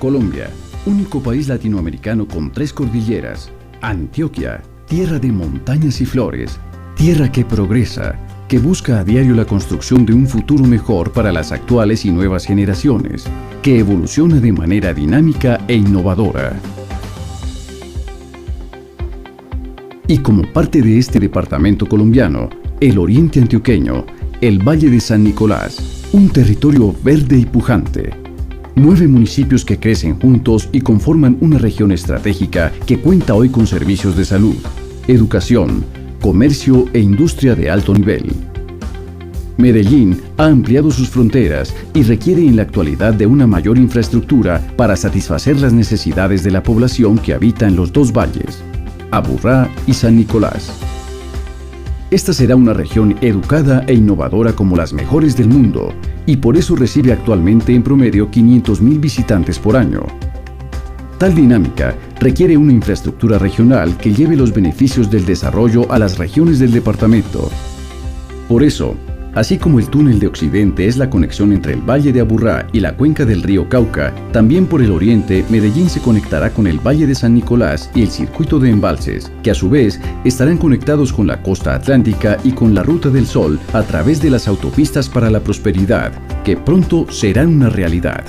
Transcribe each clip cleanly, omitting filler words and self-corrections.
Colombia, único país latinoamericano con 3 cordilleras. Antioquia, tierra de montañas y flores, tierra que progresa, que busca a diario la construcción de un futuro mejor para las actuales y nuevas generaciones, que evoluciona de manera dinámica e innovadora. Y como parte de este departamento colombiano, el oriente antioqueño, el Valle de San Nicolás, un territorio verde y pujante. 9 municipios que crecen juntos y conforman una región estratégica que cuenta hoy con servicios de salud, educación, comercio e industria de alto nivel. Medellín ha ampliado sus fronteras y requiere en la actualidad de una mayor infraestructura para satisfacer las necesidades de la población que habita en los 2 valles, Aburrá y San Nicolás. Esta será una región educada e innovadora como las mejores del mundo, y por eso recibe actualmente en promedio 500.000 visitantes por año. Tal dinámica requiere una infraestructura regional que lleve los beneficios del desarrollo a las regiones del departamento. Por eso, así como el túnel de Occidente es la conexión entre el Valle de Aburrá y la cuenca del río Cauca, también por el oriente Medellín se conectará con el Valle de San Nicolás y el circuito de embalses, que a su vez estarán conectados con la costa atlántica y con la Ruta del Sol a través de las autopistas para la prosperidad, que pronto serán una realidad.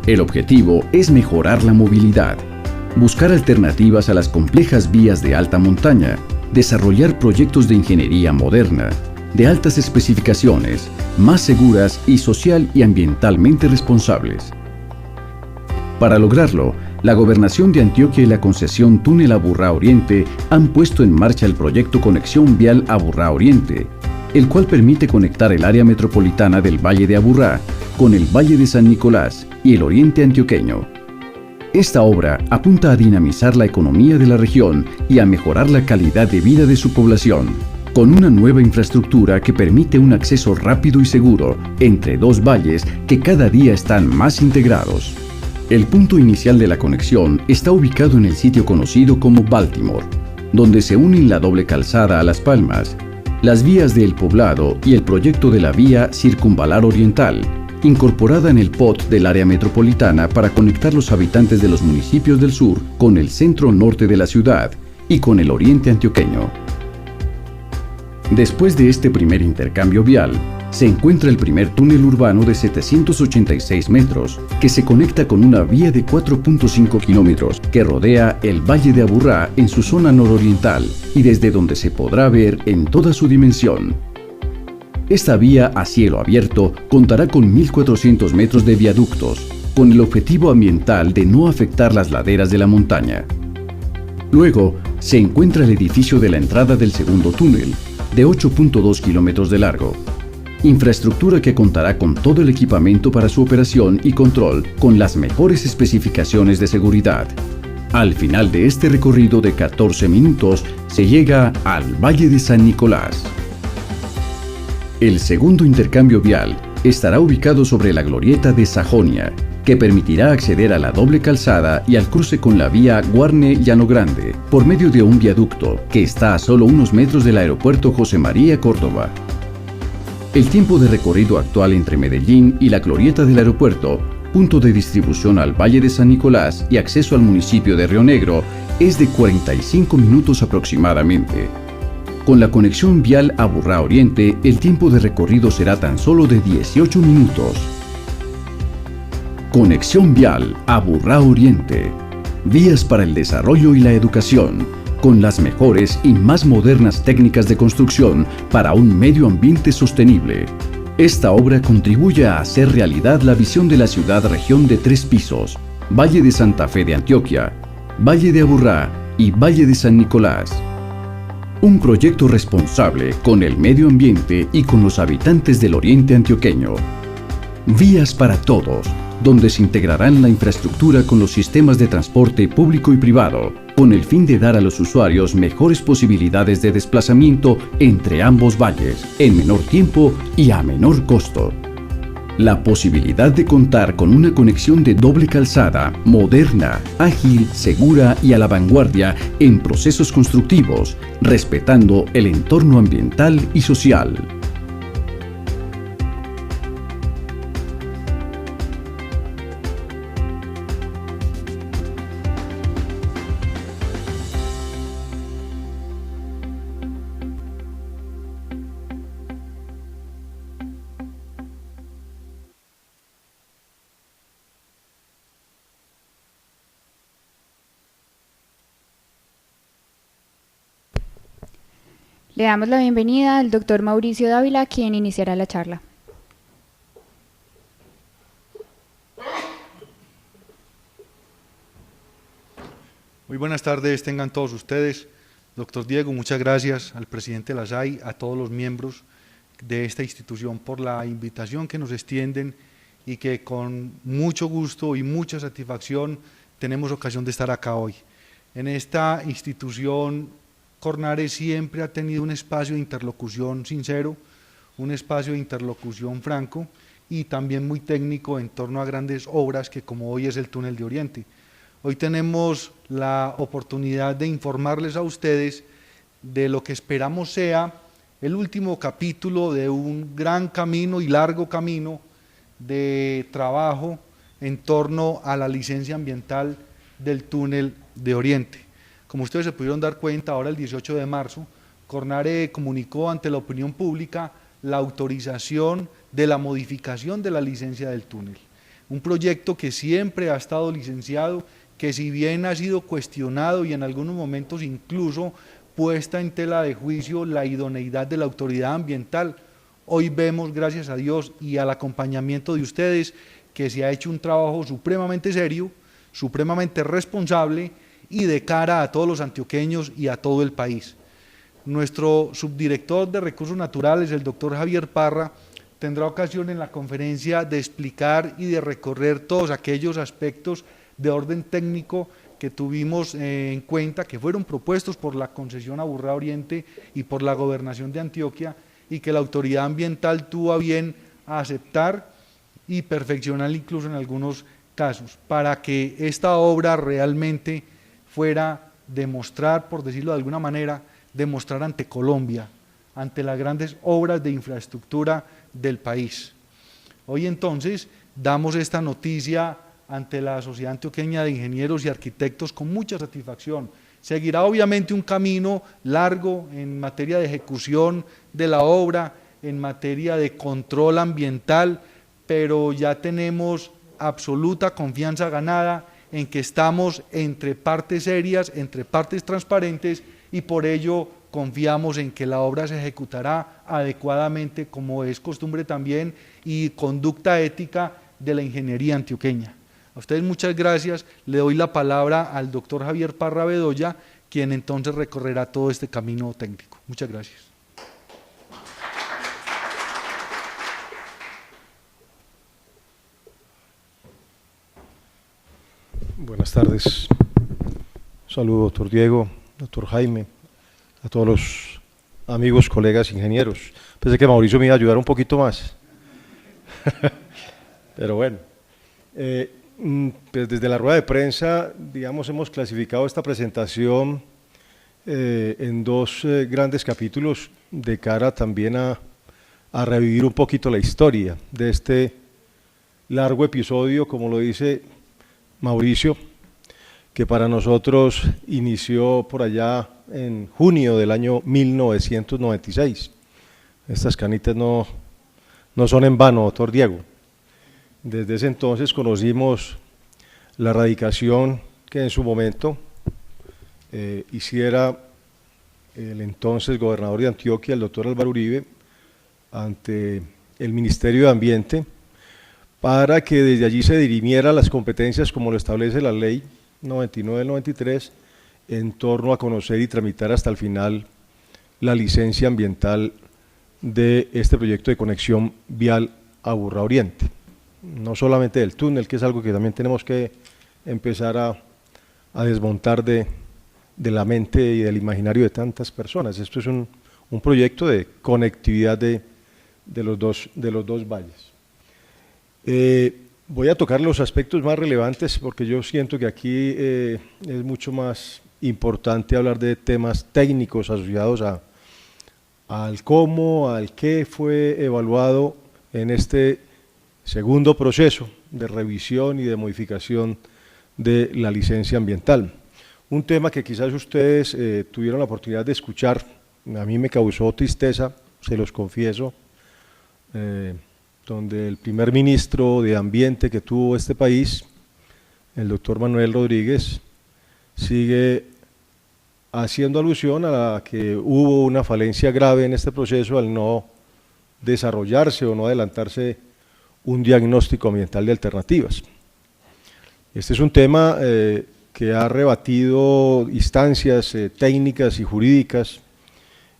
El objetivo es mejorar la movilidad, buscar alternativas a las complejas vías de alta montaña, desarrollar proyectos de ingeniería moderna, de altas especificaciones, más seguras y social y ambientalmente responsables. Para lograrlo, la Gobernación de Antioquia y la concesión Túnel Aburrá Oriente han puesto en marcha el proyecto Conexión Vial Aburrá Oriente, el cual permite conectar el área metropolitana del Valle de Aburrá con el Valle de San Nicolás y el oriente antioqueño. Esta obra apunta a dinamizar la economía de la región y a mejorar la calidad de vida de su población, con una nueva infraestructura que permite un acceso rápido y seguro entre 2 valles que cada día están más integrados. El punto inicial de la conexión está ubicado en el sitio conocido como Baltimore, donde se unen la doble calzada a Las Palmas, las vías de El Poblado y el proyecto de la vía Circunvalar Oriental, incorporada en el POT del área metropolitana para conectar los habitantes de los municipios del sur con el centro norte de la ciudad y con el oriente antioqueño. Después de este primer intercambio vial, se encuentra el primer túnel urbano de 786 metros, que se conecta con una vía de 4.5 kilómetros que rodea el Valle de Aburrá en su zona nororiental y desde donde se podrá ver en toda su dimensión. Esta vía a cielo abierto contará con 1.400 metros de viaductos, con el objetivo ambiental de no afectar las laderas de la montaña. Luego, se encuentra el edificio de la entrada del segundo túnel, de 8.2 kilómetros de largo. Infraestructura que contará con todo el equipamiento para su operación y control con las mejores especificaciones de seguridad. Al final de este recorrido de 14 minutos, se llega al Valle de San Nicolás. El segundo intercambio vial estará ubicado sobre la glorieta de Sajonia, que permitirá acceder a la doble calzada y al cruce con la vía Guarne-Llano Grande, por medio de un viaducto que está a solo unos metros del aeropuerto José María Córdoba. El tiempo de recorrido actual entre Medellín y la glorieta del aeropuerto, punto de distribución al Valle de San Nicolás y acceso al municipio de Río Negro, es de 45 minutos aproximadamente. Con la conexión vial Aburrá Oriente, el tiempo de recorrido será tan solo de 18 minutos. Conexión vial Aburrá Oriente. Vías para el desarrollo y la educación, con las mejores y más modernas técnicas de construcción para un medio ambiente sostenible. Esta obra contribuye a hacer realidad la visión de la ciudad-región de 3 pisos, Valle de Santa Fe de Antioquia, Valle de Aburrá y Valle de San Nicolás. Un proyecto responsable con el medio ambiente y con los habitantes del oriente antioqueño. Vías para todos, donde se integrarán la infraestructura con los sistemas de transporte público y privado, con el fin de dar a los usuarios mejores posibilidades de desplazamiento entre ambos valles, en menor tiempo y a menor costo. La posibilidad de contar con una conexión de doble calzada, moderna, ágil, segura y a la vanguardia en procesos constructivos, respetando el entorno ambiental y social. Le damos la bienvenida al doctor Mauricio Dávila, quien iniciará la charla. Muy buenas tardes, tengan todos ustedes. Doctor Diego, muchas gracias al presidente de la SAI, a todos los miembros de esta institución por la invitación que nos extienden y que con mucho gusto y mucha satisfacción tenemos ocasión de estar acá hoy. En esta institución, Cornare siempre ha tenido un espacio de interlocución sincero, un espacio de interlocución franco y también muy técnico en torno a grandes obras que como hoy es el Túnel de Oriente. Hoy tenemos la oportunidad de informarles a ustedes de lo que esperamos sea el último capítulo de un gran camino y largo camino de trabajo en torno a la licencia ambiental del Túnel de Oriente. Como ustedes se pudieron dar cuenta, ahora el 18 de marzo, Cornare comunicó ante la opinión pública la autorización de la modificación de la licencia del túnel. Un proyecto que siempre ha estado licenciado, que si bien ha sido cuestionado y en algunos momentos incluso puesta en tela de juicio la idoneidad de la autoridad ambiental, hoy vemos, gracias a Dios y al acompañamiento de ustedes, que se ha hecho un trabajo supremamente serio, supremamente responsable y de cara a todos los antioqueños y a todo el país. Nuestro subdirector de Recursos Naturales, el doctor Javier Parra, tendrá ocasión en la conferencia de explicar y de recorrer todos aquellos aspectos de orden técnico que tuvimos en cuenta, que fueron propuestos por la concesión Aburrá Oriente y por la Gobernación de Antioquia y que la autoridad ambiental tuvo a bien aceptar y perfeccionar incluso en algunos casos, para que esta obra realmente fuera demostrar, por decirlo de alguna manera, demostrar ante Colombia, ante las grandes obras de infraestructura del país. Hoy entonces damos esta noticia ante la Sociedad Antioqueña de Ingenieros y Arquitectos con mucha satisfacción. Seguirá obviamente un camino largo en materia de ejecución de la obra, en materia de control ambiental, pero ya tenemos absoluta confianza ganada en que estamos entre partes serias, entre partes transparentes y por ello confiamos en que la obra se ejecutará adecuadamente como es costumbre también y conducta ética de la ingeniería antioqueña. A ustedes muchas gracias, le doy la palabra al doctor Javier Parra Bedoya, quien entonces recorrerá todo este camino técnico. Muchas gracias. Buenas tardes. Un saludo, doctor Diego, doctor Jaime, a todos los amigos, colegas, ingenieros. Pensé que Mauricio me iba a ayudar un poquito más. Pero bueno. Pues desde la rueda de prensa, digamos, hemos clasificado esta presentación en dos grandes capítulos de cara también a revivir un poquito la historia de este largo episodio, como lo dice Mauricio, que para nosotros inició por allá en junio del año 1996. Estas canitas no son en vano, doctor Diego. Desde ese entonces conocimos la radicación que en su momento hiciera el entonces gobernador de Antioquia, el doctor Álvaro Uribe, ante el Ministerio de Ambiente, para que desde allí se dirimieran las competencias como lo establece la ley 99 del 93, en torno a conocer y tramitar hasta el final la licencia ambiental de este proyecto de conexión vial Aburrá Oriente. No solamente del túnel, que es algo que también tenemos que empezar a desmontar de la mente y del imaginario de tantas personas. Esto es un proyecto de conectividad de los dos valles. Voy a tocar los aspectos más relevantes porque yo siento que aquí es mucho más importante hablar de temas técnicos asociados al cómo, al qué fue evaluado en este segundo proceso de revisión y de modificación de la licencia ambiental. Un tema que quizás ustedes tuvieron la oportunidad de escuchar, a mí me causó tristeza, se los confieso, donde el primer ministro de Ambiente que tuvo este país, el doctor Manuel Rodríguez, sigue haciendo alusión a la que hubo una falencia grave en este proceso al no desarrollarse o no adelantarse un diagnóstico ambiental de alternativas. Este es un tema que ha rebatido instancias técnicas y jurídicas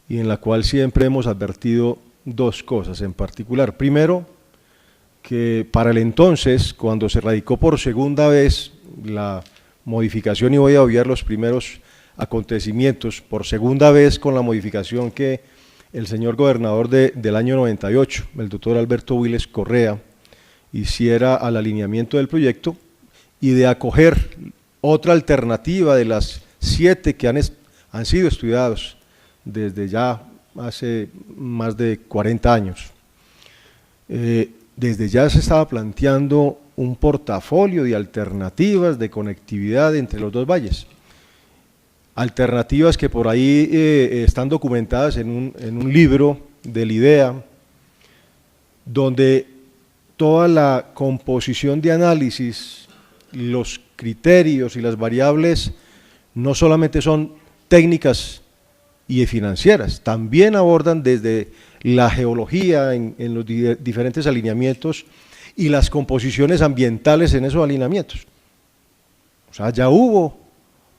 y en la cual siempre hemos advertido dos cosas en particular. Primero, que para el entonces, cuando se radicó por segunda vez la modificación, y voy a obviar los primeros acontecimientos, por segunda vez con la modificación que el señor gobernador del año 98, el doctor Alberto Willes Correa, hiciera al alineamiento del proyecto y de acoger otra alternativa de las 7 que han sido estudiados desde ya hace más de 40 años. Desde ya se estaba planteando un portafolio de alternativas de conectividad entre los dos valles. Alternativas que por ahí están documentadas en un libro del IDEA, donde toda la composición de análisis, los criterios y las variables no solamente son técnicas y financieras, también abordan desde la geología en los diferentes alineamientos y las composiciones ambientales en esos alineamientos. O sea, ya hubo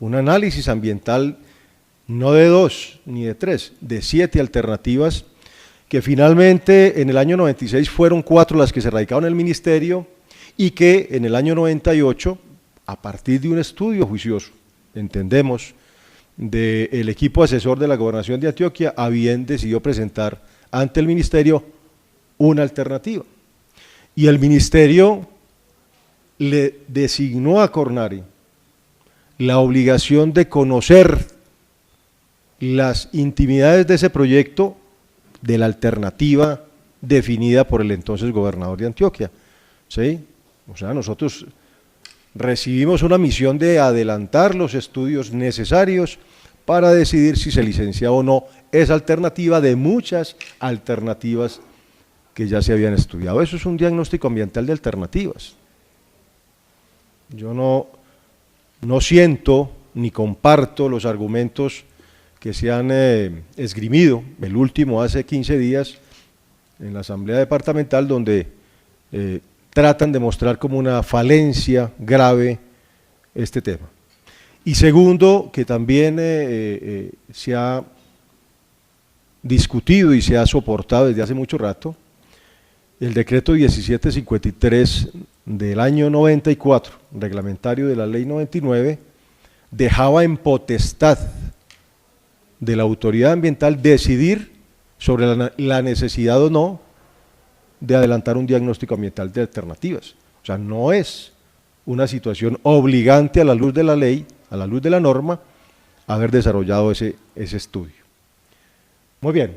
un análisis ambiental no de 2 ni de 3, de 7 alternativas que finalmente en el año 96 fueron 4 las que se radicaron en el ministerio y que en el año 98, a partir de un estudio juicioso, entendemos, del equipo asesor de la Gobernación de Antioquia, habían decidido presentar ante el ministerio una alternativa. Y el ministerio le designó a Cornari la obligación de conocer las intimidades de ese proyecto, de la alternativa definida por el entonces gobernador de Antioquia. ¿Sí? O sea, nosotros recibimos una misión de adelantar los estudios necesarios para decidir si se licenciaba o no esa alternativa de muchas alternativas que ya se habían estudiado. Eso es un diagnóstico ambiental de alternativas. Yo no siento ni comparto los argumentos que se han esgrimido, el último hace 15 días en la Asamblea Departamental, donde tratan de mostrar como una falencia grave este tema. Y segundo, que también se ha discutido y se ha soportado desde hace mucho rato, el decreto 1753 del año 94, reglamentario de la ley 99, dejaba en potestad de la autoridad ambiental decidir sobre la necesidad o no de adelantar un diagnóstico ambiental de alternativas. O sea, no es una situación obligante a la luz de la ley, a la luz de la norma, haber desarrollado ese estudio. Muy bien.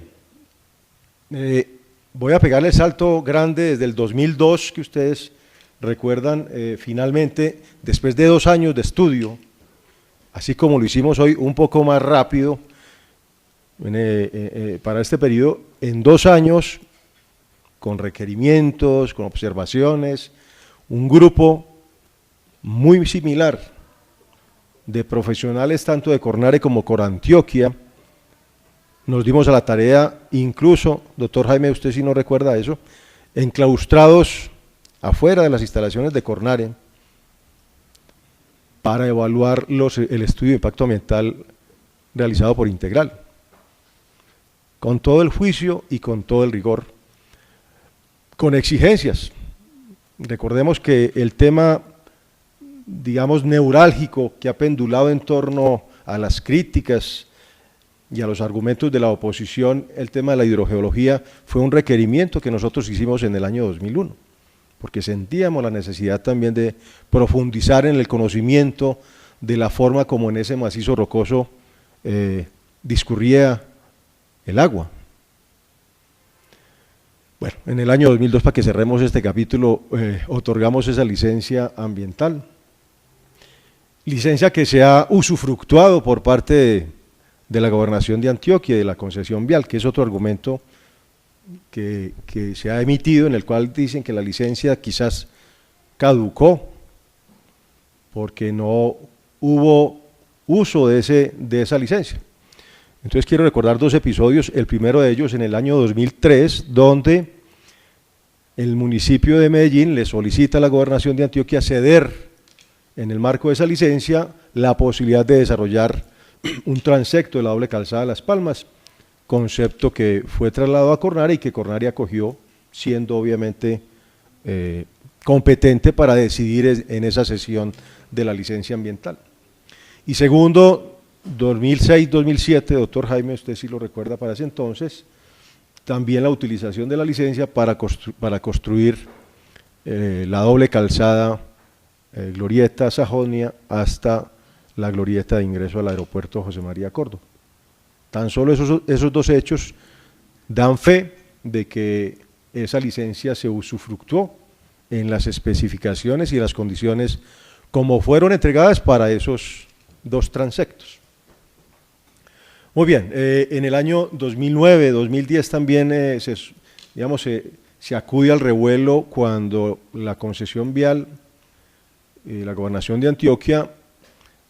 Voy a pegarle el salto grande desde el 2002, que ustedes recuerdan, finalmente, después de 2 años de estudio, así como lo hicimos hoy un poco más rápido, para este periodo, en 2 años, con requerimientos, con observaciones, un grupo muy similar de profesionales tanto de Cornare como Corantioquia, nos dimos a la tarea, incluso, doctor Jaime, usted si no recuerda eso, enclaustrados afuera de las instalaciones de Cornare para evaluar el estudio de impacto ambiental realizado por Integral, con todo el juicio y con todo el rigor, con exigencias. Recordemos que el tema, digamos, neurálgico que ha pendulado en torno a las críticas y a los argumentos de la oposición, el tema de la hidrogeología, fue un requerimiento que nosotros hicimos en el año 2001, porque sentíamos la necesidad también de profundizar en el conocimiento de la forma como en ese macizo rocoso discurría el agua. Bueno, en el año 2002, para que cerremos este capítulo, otorgamos esa licencia ambiental, licencia que se ha usufructuado por parte de la Gobernación de Antioquia y de la concesión vial, que es otro argumento que se ha emitido, en el cual dicen que la licencia quizás caducó porque no hubo uso de esa licencia. Entonces quiero recordar dos episodios, el primero de ellos en el año 2003, donde el municipio de Medellín le solicita a la Gobernación de Antioquia ceder, en el marco de esa licencia, la posibilidad de desarrollar un transecto de la doble calzada de Las Palmas, concepto que fue trasladado a Cornare y que Cornare acogió, siendo obviamente competente para decidir en esa sesión de la licencia ambiental. Y segundo, 2006-2007, doctor Jaime, usted sí lo recuerda para ese entonces, también la utilización de la licencia para construir la doble calzada Glorieta Sajonia hasta la glorieta de ingreso al aeropuerto José María Córdoba. Tan solo esos dos hechos dan fe de que esa licencia se usufructuó en las especificaciones y las condiciones como fueron entregadas para esos dos transectos. Muy bien, en el año 2009-2010 también se acude al revuelo cuando la concesión vial, la Gobernación de Antioquia,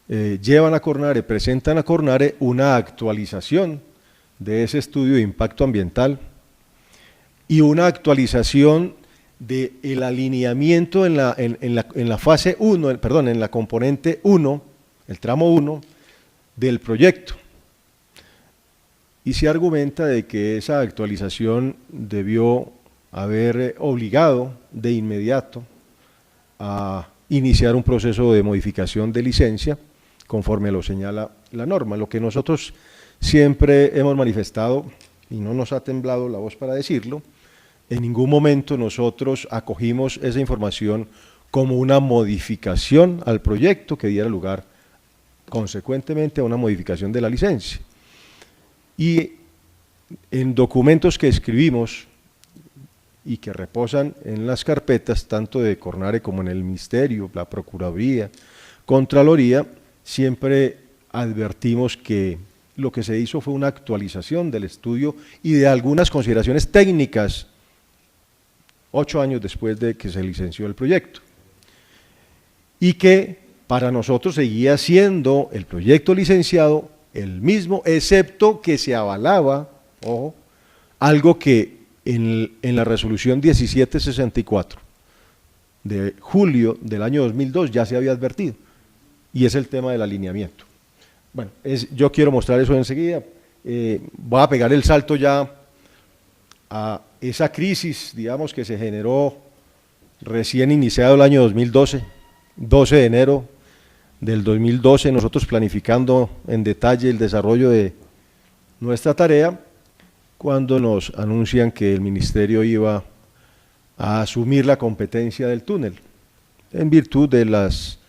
llevan a Cornare, presentan a Cornare una actualización de ese estudio de impacto ambiental y una actualización del alineamiento en la fase 1, perdón, en la componente 1, el tramo 1 del proyecto. Y se argumenta de que esa actualización debió haber obligado de inmediato a iniciar un proceso de modificación de licencia conforme lo señala la norma. Lo que nosotros siempre hemos manifestado, y no nos ha temblado la voz para decirlo, en ningún momento nosotros acogimos esa información como una modificación al proyecto que diera lugar consecuentemente a una modificación de la licencia. Y en documentos que escribimos y que reposan en las carpetas, tanto de Cornare como en el Ministerio, la Procuraduría, Contraloría, siempre advertimos que lo que se hizo fue una actualización del estudio y de algunas consideraciones técnicas 8 años después de que se licenció el proyecto. Y que para nosotros seguía siendo el proyecto licenciado el mismo, excepto que se avalaba, ojo, algo que en la resolución 1764 de julio del año 2002 ya se había advertido, y es el tema del alineamiento. Bueno, yo quiero mostrar eso enseguida. Voy a pegar el salto ya a esa crisis, digamos, que se generó recién iniciado el año 2012, 12 de enero del 2012, nosotros planificando en detalle el desarrollo de nuestra tarea, cuando nos anuncian que el Ministerio iba a asumir la competencia del túnel, en virtud de las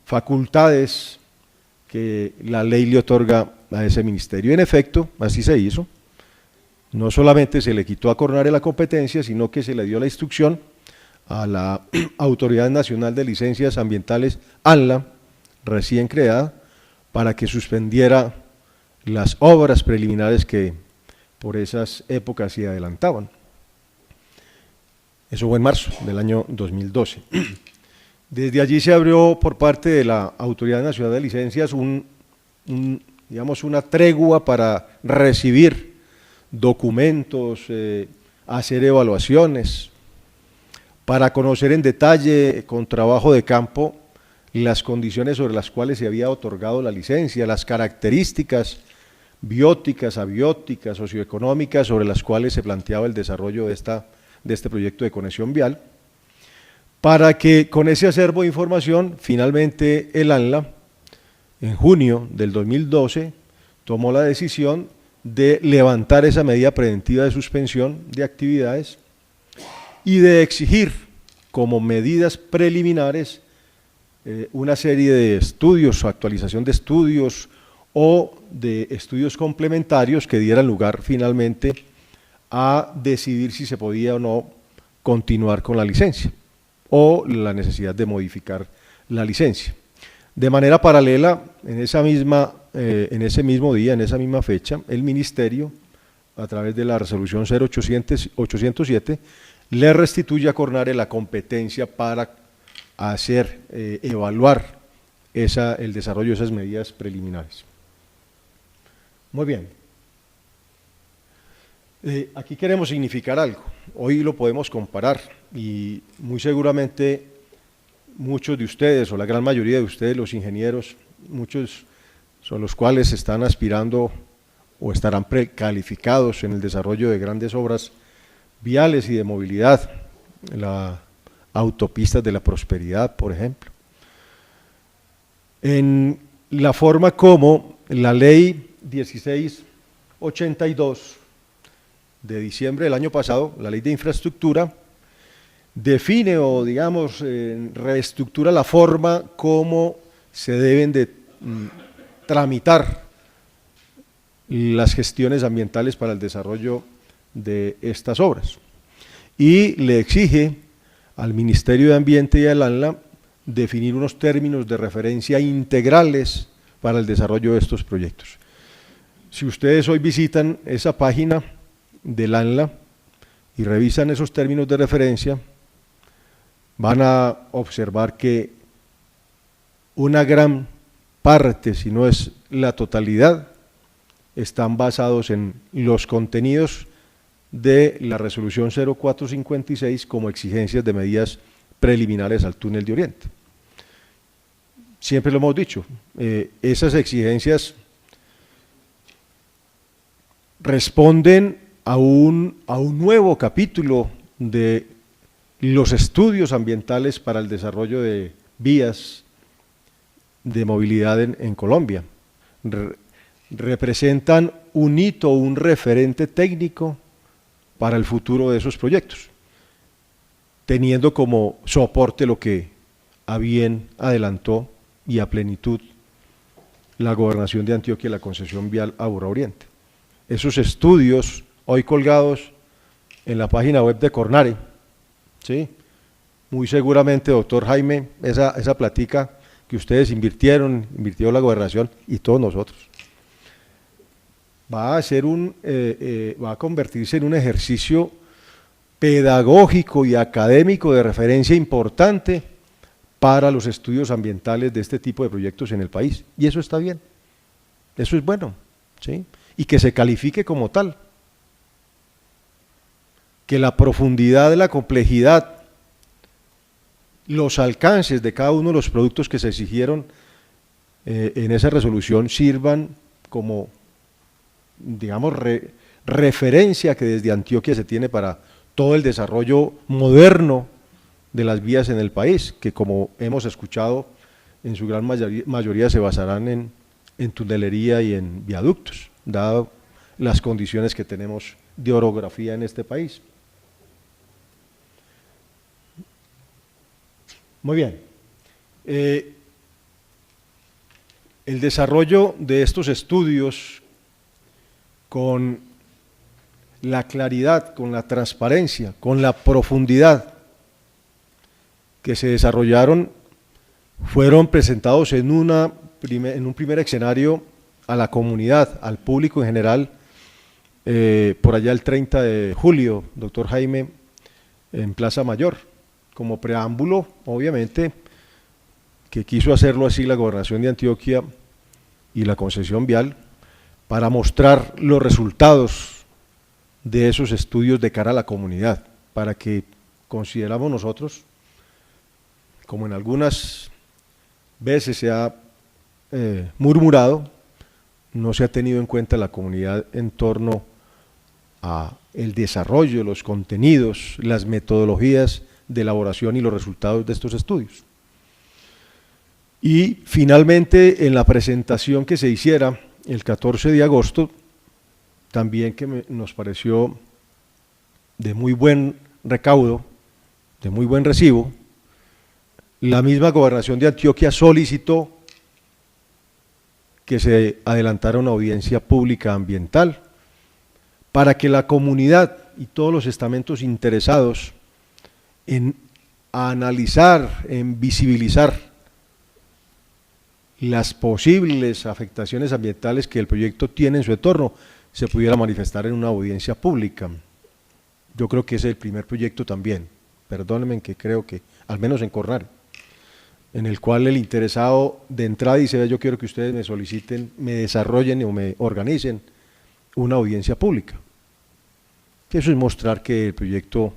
facultades que la ley le otorga a ese ministerio. En efecto, así se hizo. No solamente se le quitó a Cornare la competencia, sino que se le dio la instrucción a la Autoridad Nacional de Licencias Ambientales, ANLA, recién creada, para que suspendiera las obras preliminares que por esas épocas se adelantaban. Eso fue en marzo del año 2012. Desde allí se abrió por parte de la Autoridad Nacional de Licencias digamos, una tregua para recibir documentos, hacer evaluaciones, para conocer en detalle, con trabajo de campo, las condiciones sobre las cuales se había otorgado la licencia, las características bióticas, abióticas, socioeconómicas sobre las cuales se planteaba el desarrollo de este proyecto de conexión vial, para que con ese acervo de información, finalmente el ANLA, en junio del 2012, tomó la decisión de levantar esa medida preventiva de suspensión de actividades y de exigir como medidas preliminares una serie de estudios, actualización de estudios o de estudios complementarios que dieran lugar finalmente a decidir si se podía o no continuar con la licencia o la necesidad de modificar la licencia. De manera paralela, en ese mismo día, en esa misma fecha, el Ministerio, a través de la resolución 0807, le restituye a Cornare la competencia para evaluar el desarrollo de esas medidas preliminares. Muy bien. Aquí queremos significar algo. Hoy lo podemos comparar y muy seguramente muchos de ustedes, o la gran mayoría de ustedes, los ingenieros, muchos son los cuales están aspirando o estarán precalificados en el desarrollo de grandes obras viales y de movilidad, la autopistas de la prosperidad, por ejemplo. En la forma como la ley 1682 de diciembre del año pasado, la ley de infraestructura, define o digamos reestructura la forma como se deben de tramitar las gestiones ambientales para el desarrollo de estas obras y le exige al Ministerio de Ambiente y al ANLA definir unos términos de referencia integrales para el desarrollo de estos proyectos. Si ustedes hoy visitan esa página del ANLA y revisan esos términos de referencia, van a observar que una gran parte, si no es la totalidad, están basados en los contenidos de la resolución 0456 como exigencias de medidas preliminares al túnel de Oriente. Siempre lo hemos dicho, esas exigencias responden a un nuevo capítulo de los estudios ambientales para el desarrollo de vías de movilidad en Colombia. Representan un hito, un referente técnico para el futuro de esos proyectos, teniendo como soporte lo que a bien adelantó y a plenitud la Gobernación de Antioquia y la concesión vial Aburrá Oriente. Esos estudios hoy colgados en la página web de Cornare, ¿sí? Muy seguramente, doctor Jaime, esa platica que ustedes invirtió la Gobernación y todos nosotros, va a convertirse en un ejercicio pedagógico y académico de referencia importante para los estudios ambientales de este tipo de proyectos en el país. Y eso está bien, eso es bueno, ¿sí? Y que se califique como tal. Que la profundidad, la complejidad, los alcances de cada uno de los productos que se exigieron en esa resolución sirvan como, digamos, referencia que desde Antioquia se tiene para todo el desarrollo moderno de las vías en el país, que como hemos escuchado, en su gran mayoría se basarán en tunelería y en viaductos, dado las condiciones que tenemos de orografía en este país. Muy bien. El desarrollo de estos estudios con la claridad, con la transparencia, con la profundidad que se desarrollaron, fueron presentados en un primer escenario a la comunidad, al público en general, por allá el 30 de julio, doctor Jaime, en Plaza Mayor, como preámbulo, obviamente, que quiso hacerlo así la Gobernación de Antioquia y la concesión vial, para mostrar los resultados de esos estudios de cara a la comunidad, para que consideramos nosotros, como en algunas veces se ha murmurado, no se ha tenido en cuenta la comunidad en torno a el desarrollo, los contenidos, las metodologías de elaboración y los resultados de estos estudios. Y finalmente, en la presentación que se hiciera el 14 de agosto, también que nos pareció de muy buen recaudo, de muy buen recibo, la misma Gobernación de Antioquia solicitó que se adelantara una audiencia pública ambiental para que la comunidad y todos los estamentos interesados en analizar, en visibilizar las posibles afectaciones ambientales que el proyecto tiene en su entorno, se pudiera manifestar en una audiencia pública. Yo creo que es el primer proyecto también, perdónenme que creo que, al menos en Cornare, en el cual el interesado de entrada dice: yo quiero que ustedes me soliciten, me desarrollen o me organicen una audiencia pública. Eso es mostrar que el proyecto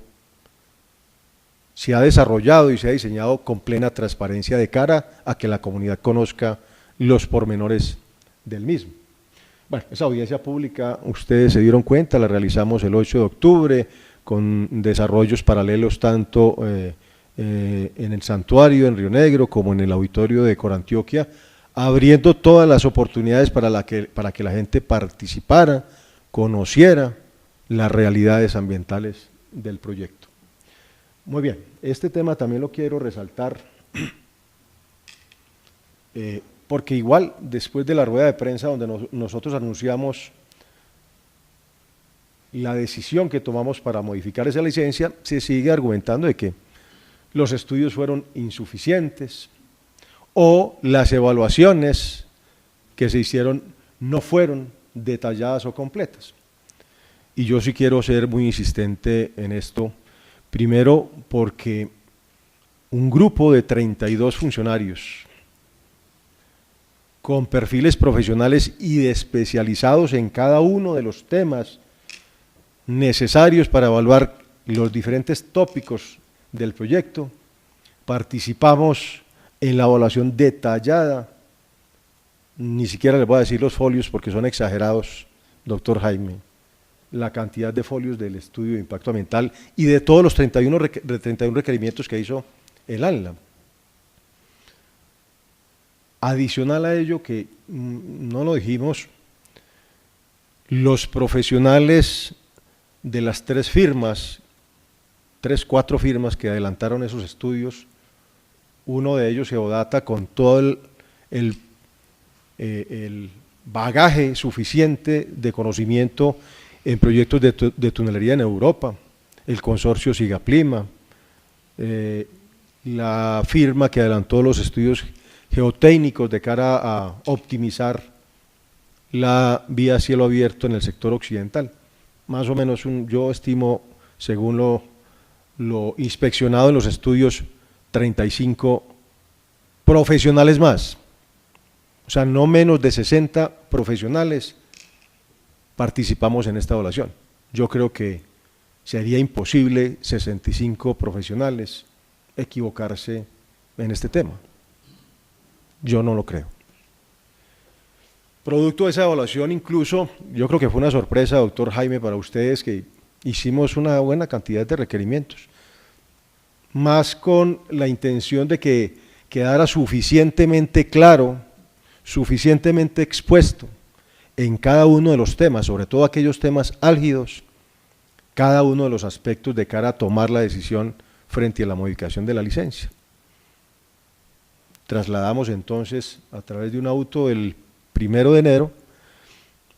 se ha desarrollado y se ha diseñado con plena transparencia de cara a que la comunidad conozca los pormenores del mismo. Bueno, esa audiencia pública, ustedes se dieron cuenta, la realizamos el 8 de octubre con desarrollos paralelos tanto en el santuario en Río Negro como en el auditorio de Corantioquia, abriendo todas las oportunidades para que la gente participara, conociera las realidades ambientales del proyecto. Muy bien, este tema también lo quiero resaltar, porque igual después de la rueda de prensa donde nosotros anunciamos la decisión que tomamos para modificar esa licencia, se sigue argumentando de que los estudios fueron insuficientes o las evaluaciones que se hicieron no fueron detalladas o completas. Y yo sí quiero ser muy insistente en esto, primero porque un grupo de 32 funcionarios con perfiles profesionales y especializados en cada uno de los temas necesarios para evaluar los diferentes tópicos del proyecto, participamos en la evaluación detallada, ni siquiera les voy a decir los folios porque son exagerados, doctor Jaime, la cantidad de folios del estudio de impacto ambiental y de todos los 31 requerimientos que hizo el ANLA. Adicional a ello, que no lo dijimos, los profesionales de las 4 firmas que adelantaron esos estudios, uno de ellos, Geodata, con todo el bagaje suficiente de conocimiento en proyectos de tunelería en Europa, el consorcio Sigaplima, la firma que adelantó los estudios geotécnicos de cara a optimizar la vía cielo abierto en el sector occidental. Más o menos yo estimo, según lo inspeccionado en los estudios, 35 profesionales más, o sea, no menos de 60 profesionales participamos en esta evaluación. Yo creo que sería imposible 65 profesionales equivocarse en este tema. Yo no lo creo. Producto de esa evaluación, incluso, yo creo que fue una sorpresa, doctor Jaime, para ustedes, que hicimos una buena cantidad de requerimientos, más con la intención de que quedara suficientemente claro, suficientemente expuesto en cada uno de los temas, sobre todo aquellos temas álgidos, cada uno de los aspectos de cara a tomar la decisión frente a la modificación de la licencia. Trasladamos entonces, a través de un auto el 1 de enero,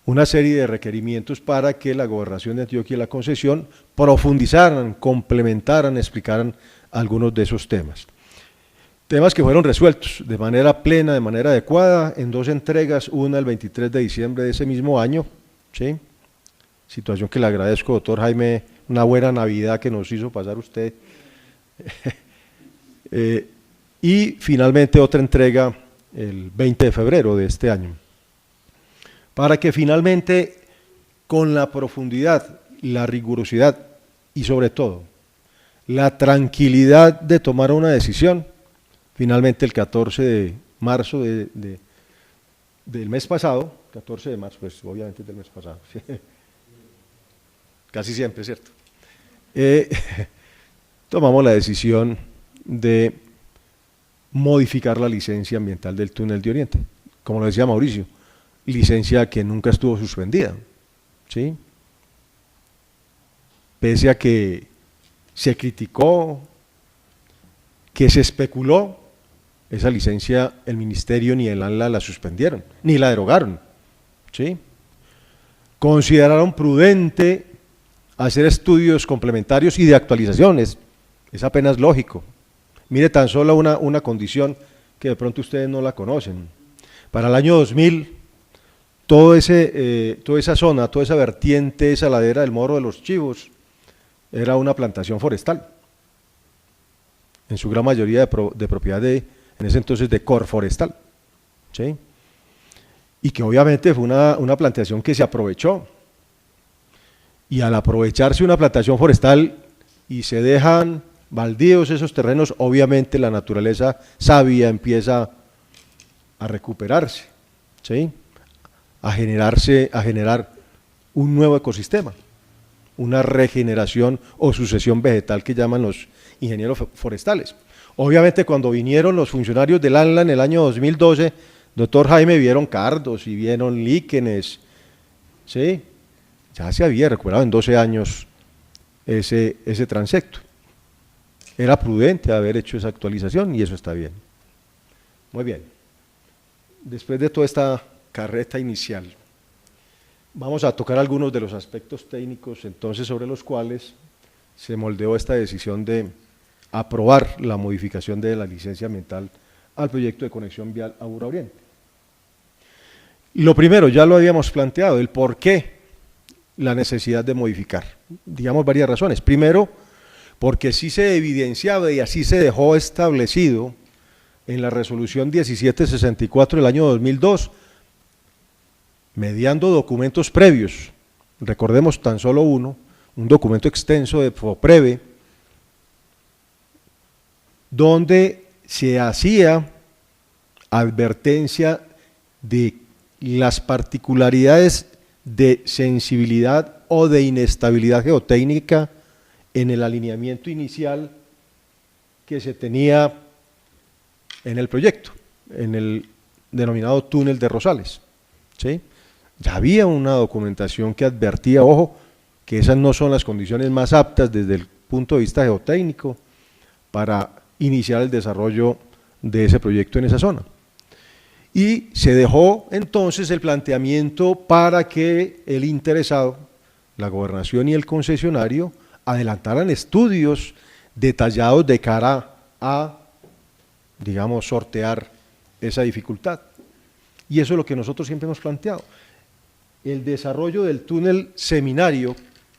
una serie de requerimientos para que la Gobernación de Antioquia y la concesión profundizaran, complementaran, explicaran algunos de esos temas. Temas que fueron resueltos de manera plena, de manera adecuada, en 2 entregas, una el 23 de diciembre de ese mismo año, ¿sí? Situación que le agradezco, doctor Jaime, una buena Navidad que nos hizo pasar usted. Y finalmente otra entrega el 20 de febrero de este año, para que finalmente con la profundidad, la rigurosidad y sobre todo la tranquilidad de tomar una decisión, finalmente el 14 de marzo del mes pasado, 14 de marzo, pues obviamente del mes pasado, ¿sí? Casi siempre, ¿cierto? Tomamos la decisión de modificar la licencia ambiental del túnel de Oriente, como lo decía Mauricio, licencia que nunca estuvo suspendida, ¿sí? Pese a que se criticó, que se especuló, esa licencia el Ministerio ni el ANLA la suspendieron, ni la derogaron, ¿sí? Consideraron prudente hacer estudios complementarios y de actualizaciones, es apenas lógico. Mire tan solo una condición que de pronto ustedes no la conocen. Para el año 2000, toda esa zona, toda esa vertiente, esa ladera del Morro de los Chivos, era una plantación forestal, en su gran mayoría de propiedad de en ese entonces de Corforestal, ¿sí? Y que obviamente fue una plantación que se aprovechó, y al aprovecharse una plantación forestal y se dejan baldíos esos terrenos, obviamente la naturaleza sabia empieza a recuperarse, ¿sí? a generar un nuevo ecosistema, una regeneración o sucesión vegetal que llaman los ingenieros forestales. Obviamente cuando vinieron los funcionarios del ANLA en el año 2012, doctor Jaime, vieron cardos y vieron líquenes, ¿sí? Ya se había recuperado en 12 años ese transecto. Era prudente haber hecho esa actualización y eso está bien. Muy bien. Después de toda esta carreta inicial, vamos a tocar algunos de los aspectos técnicos entonces sobre los cuales se moldeó esta decisión de aprobar la modificación de la licencia ambiental al proyecto de conexión vial Aburrá Oriente. Lo primero, ya lo habíamos planteado, el por qué la necesidad de modificar. Digamos varias razones. Primero, porque sí se evidenciaba y así se dejó establecido en la resolución 1764 del año 2002, mediando documentos previos, recordemos tan solo uno, un documento extenso de FOPREVE, donde se hacía advertencia de las particularidades de sensibilidad o de inestabilidad geotécnica en el alineamiento inicial que se tenía en el proyecto, en el denominado túnel de Rosales, ¿sí? Ya había una documentación que advertía, ojo, que esas no son las condiciones más aptas desde el punto de vista geotécnico para iniciar el desarrollo de ese proyecto en esa zona. Y se dejó entonces el planteamiento para que el interesado, la gobernación y el concesionario, adelantaran estudios detallados de cara a, digamos, sortear esa dificultad. Y eso es lo que nosotros siempre hemos planteado. El desarrollo del túnel Seminario,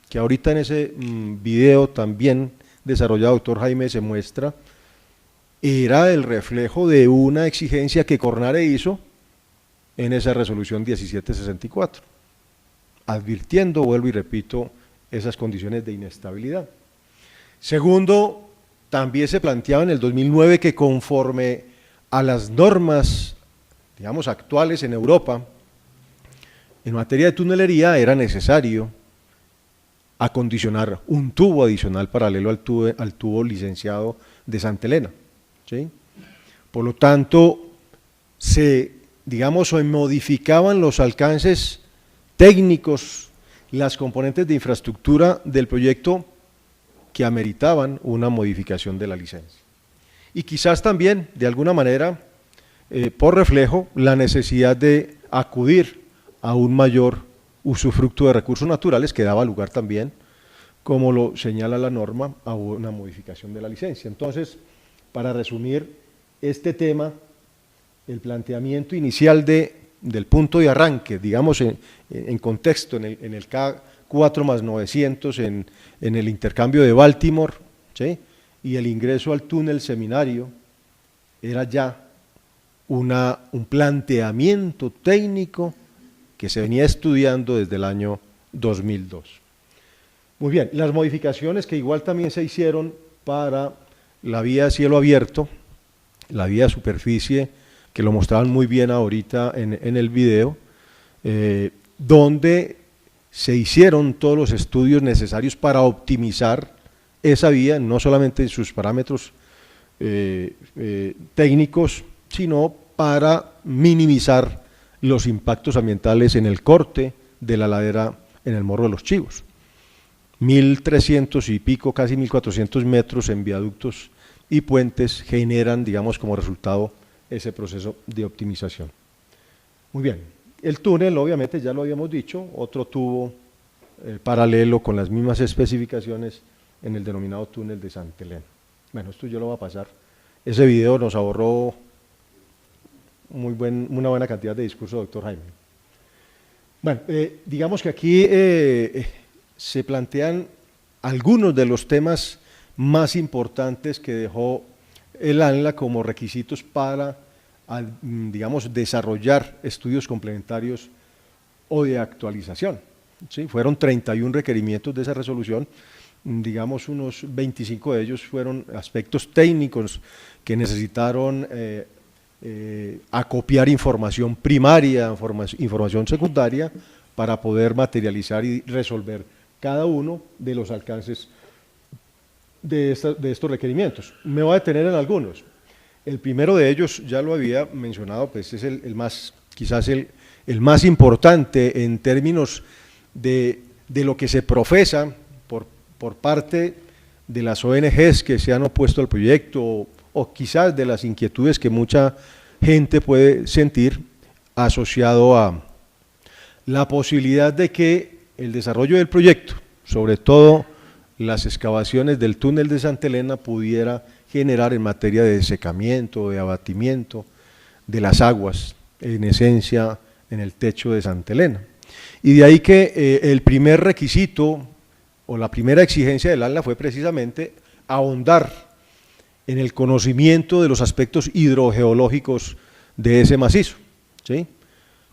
que ahorita en ese video también desarrollado doctor Jaime se muestra, era el reflejo de una exigencia que Cornare hizo en esa resolución 1764, advirtiendo, vuelvo y repito, esas condiciones de inestabilidad. Segundo, también se planteaba en el 2009 que conforme a las normas, digamos, actuales en Europa, en materia de tunelería era necesario acondicionar un tubo adicional paralelo al tubo licenciado de Santa Elena, ¿sí? Por lo tanto, se modificaban los alcances técnicos, las componentes de infraestructura del proyecto que ameritaban una modificación de la licencia. Y quizás también, de alguna manera, por reflejo, la necesidad de acudir a un mayor usufructo de recursos naturales que daba lugar también, como lo señala la norma, a una modificación de la licencia. Entonces, para resumir este tema, el planteamiento inicial del punto de arranque, digamos en contexto, en el K4+900, en el intercambio de Baltimore, ¿sí? Y el ingreso al túnel Seminario, era ya un planteamiento técnico que se venía estudiando desde el año 2002. Muy bien, las modificaciones que igual también se hicieron para la vía de cielo abierto, la vía de superficie, que lo mostraban muy bien ahorita en el video, donde se hicieron todos los estudios necesarios para optimizar esa vía, no solamente en sus parámetros técnicos, sino para minimizar los impactos ambientales en el corte de la ladera en el Morro de los Chivos. 1.300 y pico, casi 1.400 metros en viaductos y puentes generan, digamos, como resultado ese proceso de optimización. Muy bien, el túnel, obviamente, ya lo habíamos dicho, otro tubo paralelo con las mismas especificaciones en el denominado túnel de Santa Elena. Bueno, esto yo lo voy a pasar. Ese video nos ahorró una buena cantidad de discurso, doctor Jaime. Bueno, digamos que aquí se plantean algunos de los temas más importantes que dejó el ANLA como requisitos para, digamos, desarrollar estudios complementarios o de actualización. ¿Sí? Fueron 31 requerimientos de esa resolución, digamos unos 25 de ellos fueron aspectos técnicos que necesitaron acopiar información primaria, información secundaria, para poder materializar y resolver cada uno de los alcances de estos requerimientos. Me voy a detener en algunos. El primero de ellos, ya lo había mencionado, pues es quizás el más importante en términos de lo que se profesa por parte de las ONGs que se han opuesto al proyecto o quizás de las inquietudes que mucha gente puede sentir asociado a la posibilidad de que el desarrollo del proyecto, sobre todo las excavaciones del túnel de Santa Elena, pudiera generar en materia de secamiento, de abatimiento de las aguas, en esencia en el techo de Santa Elena. Y de ahí que el primer requisito o la primera exigencia del ANLA fue precisamente ahondar en el conocimiento de los aspectos hidrogeológicos de ese macizo, ¿sí?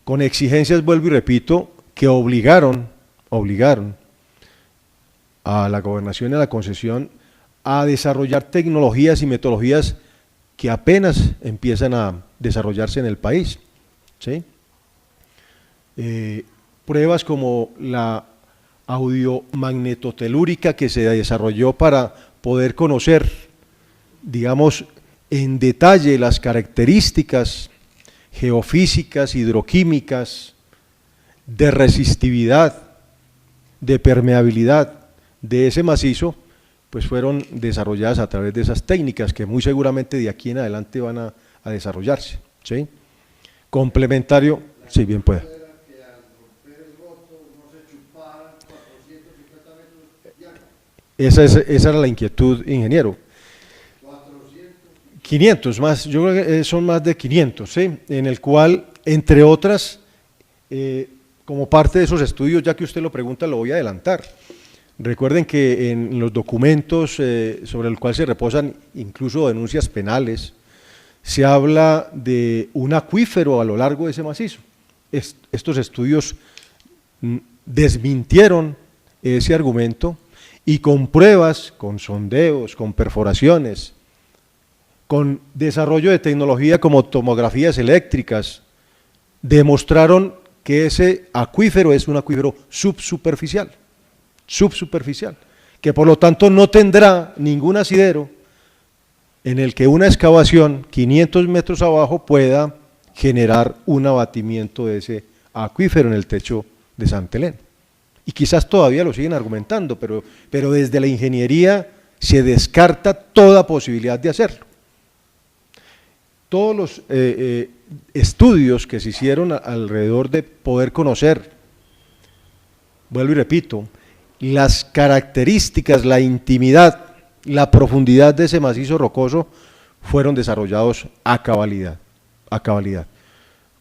Con exigencias, vuelvo y repito, que obligaron a la gobernación y a la concesión a desarrollar tecnologías y metodologías que apenas empiezan a desarrollarse en el país, ¿sí? Pruebas como la audiomagnetotelúrica que se desarrolló para poder conocer, digamos, en detalle las características geofísicas, hidroquímicas, de resistividad, de permeabilidad de ese macizo, pues fueron desarrolladas a través de esas técnicas que muy seguramente de aquí en adelante van a desarrollarse, ¿sí? Complementario, sí, bien puede. Esa era la inquietud, ingeniero. 500 más, yo creo que son más de 500, ¿sí? En el cual, entre otras, como parte de esos estudios, ya que usted lo pregunta, lo voy a adelantar. Recuerden que en los documentos sobre el cual se reposan incluso denuncias penales, se habla de un acuífero a lo largo de ese macizo. Estos estudios desmintieron ese argumento y con pruebas, con sondeos, con perforaciones, con desarrollo de tecnología como tomografías eléctricas, demostraron que ese acuífero es un acuífero subsuperficial, que por lo tanto no tendrá ningún asidero en el que una excavación 500 metros abajo pueda generar un abatimiento de ese acuífero en el techo de Santa Elena. Y quizás todavía lo siguen argumentando, pero desde la ingeniería se descarta toda posibilidad de hacerlo. Todos los estudios que se hicieron alrededor de poder conocer, vuelvo y repito, las características, la intimidad, la profundidad de ese macizo rocoso fueron desarrollados a cabalidad,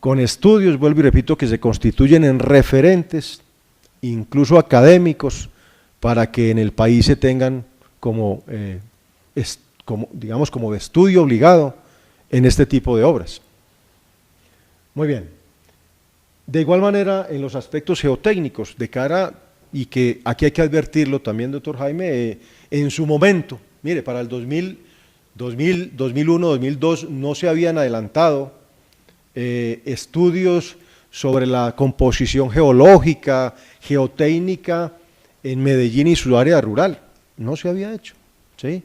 con estudios, vuelvo y repito, que se constituyen en referentes, incluso académicos, para que en el país se tengan como de estudio obligado en este tipo de obras. Muy bien. De igual manera, en los aspectos geotécnicos, de cara, y que aquí hay que advertirlo también, doctor Jaime, en su momento, mire, para el 2001, 2002 no se habían adelantado estudios sobre la composición geológica, geotécnica en Medellín y su área rural, no se había hecho, ¿sí?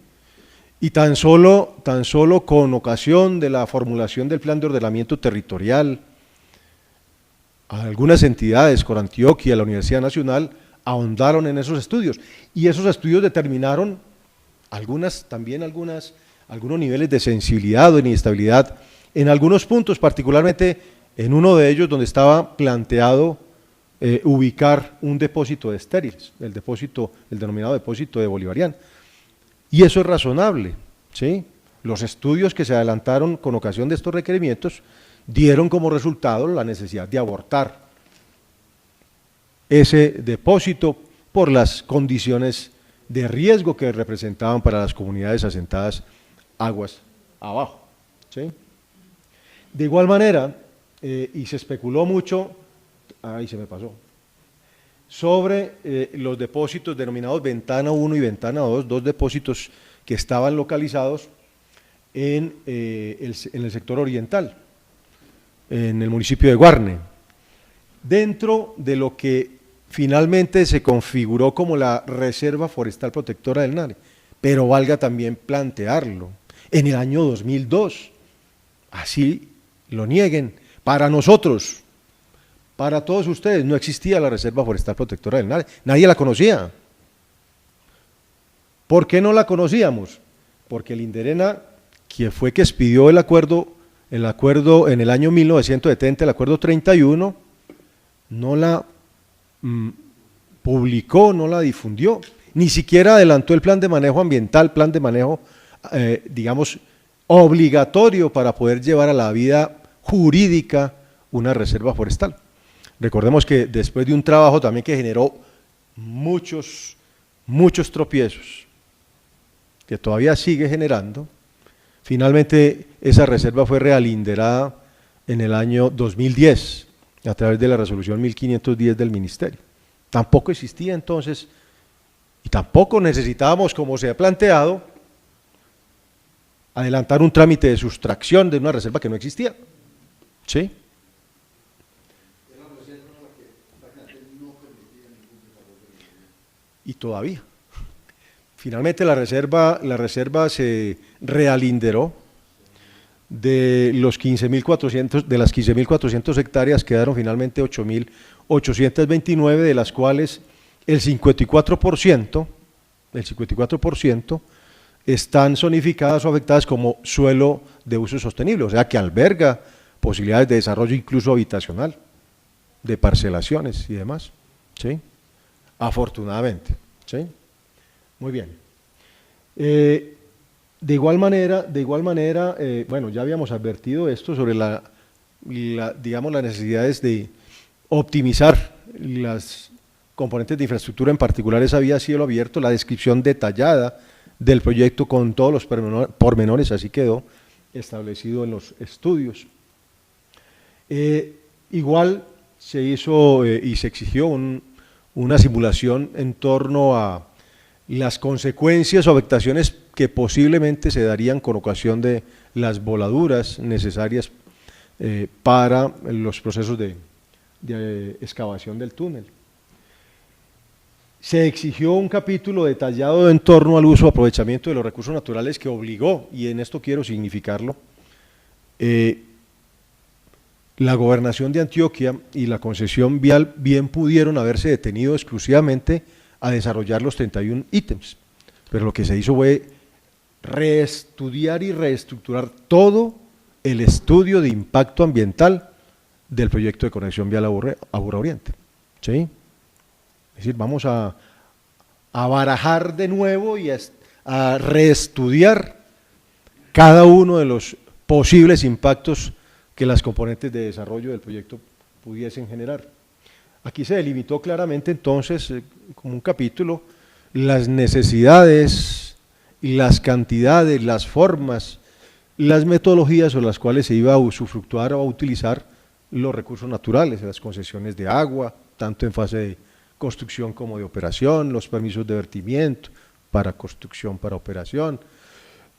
Y tan solo con ocasión de la formulación del plan de ordenamiento territorial, algunas entidades, con Antioquia, la Universidad Nacional, ahondaron en esos estudios, y esos estudios determinaron algunos niveles de sensibilidad o de inestabilidad en algunos puntos, particularmente en uno de ellos donde estaba planteado ubicar un depósito de estériles, el denominado depósito de Bolivariana. Y eso es razonable, ¿sí? Los estudios que se adelantaron con ocasión de estos requerimientos dieron como resultado la necesidad de abortar ese depósito por las condiciones de riesgo que representaban para las comunidades asentadas aguas abajo, ¿sí? De igual manera, y se especuló mucho, ahí se me pasó, sobre los depósitos denominados Ventana 1 y Ventana 2, dos depósitos que estaban localizados en el sector oriental, en el municipio de Guarne, dentro de lo que finalmente se configuró como la Reserva Forestal Protectora del Nare, pero valga también plantearlo, en el año 2002, así lo nieguen, para nosotros, para todos ustedes, no existía la Reserva Forestal Protectora del Nare, nadie la conocía. ¿Por qué no la conocíamos? Porque el INDERENA, que fue que expidió el acuerdo en el año 1970, el acuerdo 31, no la publicó, no la difundió, ni siquiera adelantó el plan de manejo ambiental, plan de manejo, digamos, obligatorio para poder llevar a la vida jurídica una reserva forestal. Recordemos que después de un trabajo también que generó muchos tropiezos, que todavía sigue generando, finalmente esa reserva fue realinderada en el año 2010, a través de la resolución 1510 del Ministerio. Tampoco existía entonces, y tampoco necesitábamos, como se ha planteado, adelantar un trámite de sustracción de una reserva que no existía. ¿Sí? Y todavía. Finalmente la reserva se realinderó. De las 15.400 hectáreas quedaron finalmente 8.829, de las cuales el 54% están zonificadas o afectadas como suelo de uso sostenible, o sea que alberga posibilidades de desarrollo incluso habitacional, de parcelaciones y demás, ¿sí? Afortunadamente, ¿sí? Muy bien. De igual manera, bueno, ya habíamos advertido esto sobre digamos, las necesidades de optimizar las componentes de infraestructura, en particular esa vía a cielo abierto, la descripción detallada del proyecto con todos los pormenores, así quedó establecido en los estudios. Igual se hizo y se exigió una simulación en torno a las consecuencias o afectaciones que posiblemente se darían con ocasión de las voladuras necesarias para los procesos de excavación del túnel. Se exigió un capítulo detallado en torno al uso y aprovechamiento de los recursos naturales que obligó, y en esto quiero significarlo, la Gobernación de Antioquia y la concesión vial bien pudieron haberse detenido exclusivamente a desarrollar los 31 ítems, pero lo que se hizo fue reestudiar y reestructurar todo el estudio de impacto ambiental del proyecto de conexión vial Aburrá Oriente, ¿sí? Es decir, vamos a barajar de nuevo y a reestudiar cada uno de los posibles impactos que las componentes de desarrollo del proyecto pudiesen generar. Aquí se delimitó claramente entonces, como un capítulo, las necesidades, las cantidades, las formas, las metodologías sobre las cuales se iba a usufructuar o a utilizar los recursos naturales, las concesiones de agua, tanto en fase de construcción como de operación, los permisos de vertimiento para construcción, para operación,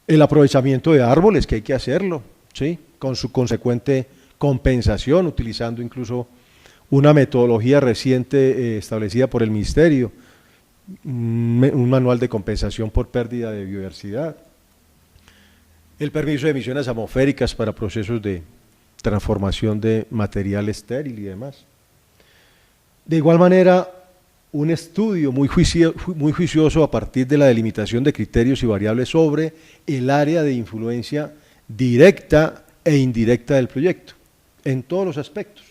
el aprovechamiento de árboles, que hay que hacerlo, ¿sí? Con su consecuente compensación, utilizando incluso una metodología reciente establecida por el Ministerio, un manual de compensación por pérdida de biodiversidad, el permiso de emisiones atmosféricas para procesos de transformación de material estéril y demás. De igual manera, un estudio muy juicioso a partir de la delimitación de criterios y variables sobre el área de influencia directa e indirecta del proyecto, en todos los aspectos,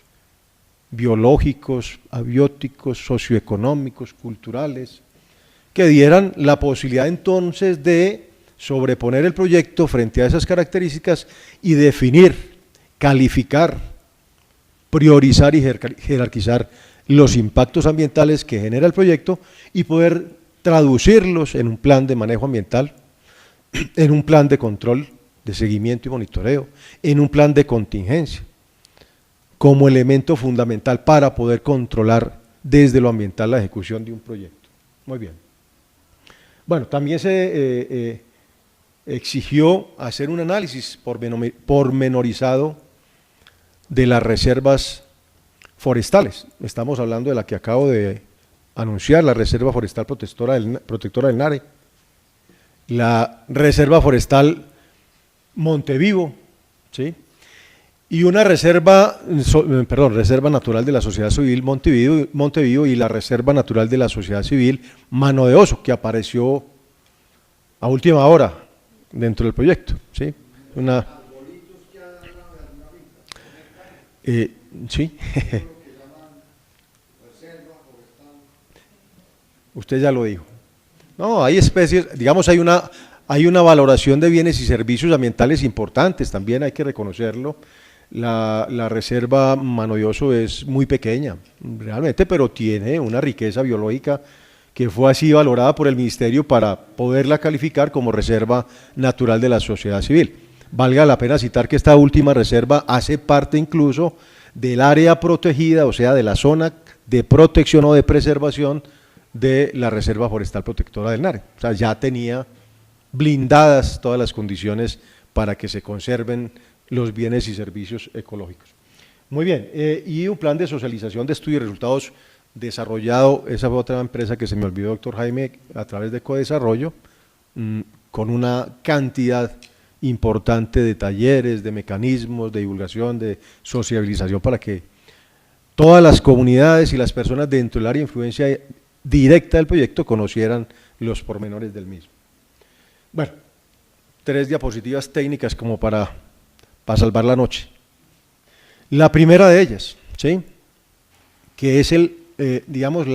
biológicos, abióticos, socioeconómicos, culturales, que dieran la posibilidad entonces de sobreponer el proyecto frente a esas características y definir, calificar, priorizar y jerarquizar los impactos ambientales que genera el proyecto y poder traducirlos en un plan de manejo ambiental, en un plan de control de seguimiento y monitoreo, en un plan de contingencia, como elemento fundamental para poder controlar desde lo ambiental la ejecución de un proyecto. Muy bien. Bueno, también se exigió hacer un análisis pormenorizado de las reservas forestales. Estamos hablando de la que acabo de anunciar, la Reserva Forestal Protectora del Nare, la Reserva Forestal Montevivo, ¿sí? Y una reserva natural de la Sociedad Civil Montevivo y la Reserva Natural de la Sociedad Civil Mano de Oso, que apareció a última hora dentro del proyecto, ¿sí? Sí. Usted ya lo dijo. No, hay especies, digamos, hay una valoración de bienes y servicios ambientales importantes, también hay que reconocerlo. La reserva Mano de Oso es muy pequeña, realmente, pero tiene una riqueza biológica que fue así valorada por el Ministerio para poderla calificar como reserva natural de la sociedad civil. Valga la pena citar que esta última reserva hace parte incluso del área protegida, o sea, de la zona de protección o de preservación de la Reserva Forestal Protectora del Nare. O sea, ya tenía blindadas todas las condiciones para que se conserven los bienes y servicios ecológicos. Muy bien, y un plan de socialización de estudios y resultados desarrollado, esa fue otra empresa que se me olvidó, doctor Jaime, a través de Codesarrollo, con una cantidad importante de talleres, de mecanismos, de divulgación, de sociabilización para que todas las comunidades y las personas dentro del área de influencia directa del proyecto conocieran los pormenores del mismo. Bueno, 3 diapositivas técnicas como para salvar la noche. La primera de ellas, ¿sí?, que es digamos,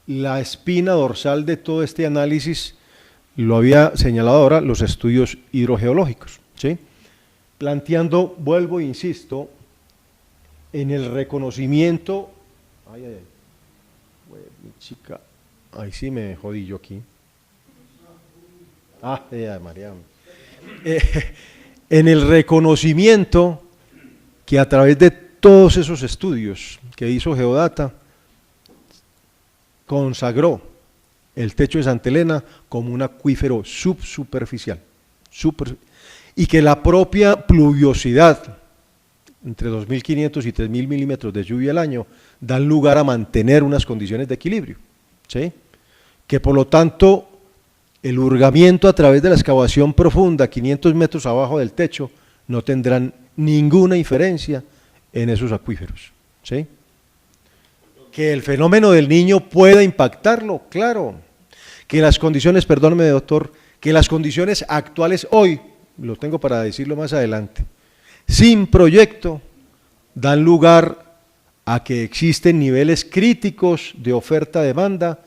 la espina dorsal de todo este análisis, lo había señalado ahora, los estudios hidrogeológicos, ¿sí?, planteando, vuelvo e insisto, en el reconocimiento, mi chica, ahí sí me jodí yo aquí, María, en el reconocimiento que a través de todos esos estudios que hizo Geodata, consagró el techo de Santa Elena como un acuífero subsuperficial, y que la propia pluviosidad, entre 2.500 y 3.000 milímetros de lluvia al año, dan lugar a mantener unas condiciones de equilibrio, ¿sí?, que por lo tanto el hurgamiento a través de la excavación profunda, 500 metros abajo del techo, no tendrán ninguna inferencia en esos acuíferos, ¿sí? Que el fenómeno del Niño pueda impactarlo, claro, que las condiciones, perdóneme doctor, que las condiciones actuales hoy, lo tengo para decirlo más adelante, sin proyecto, dan lugar a que existen niveles críticos de oferta-demanda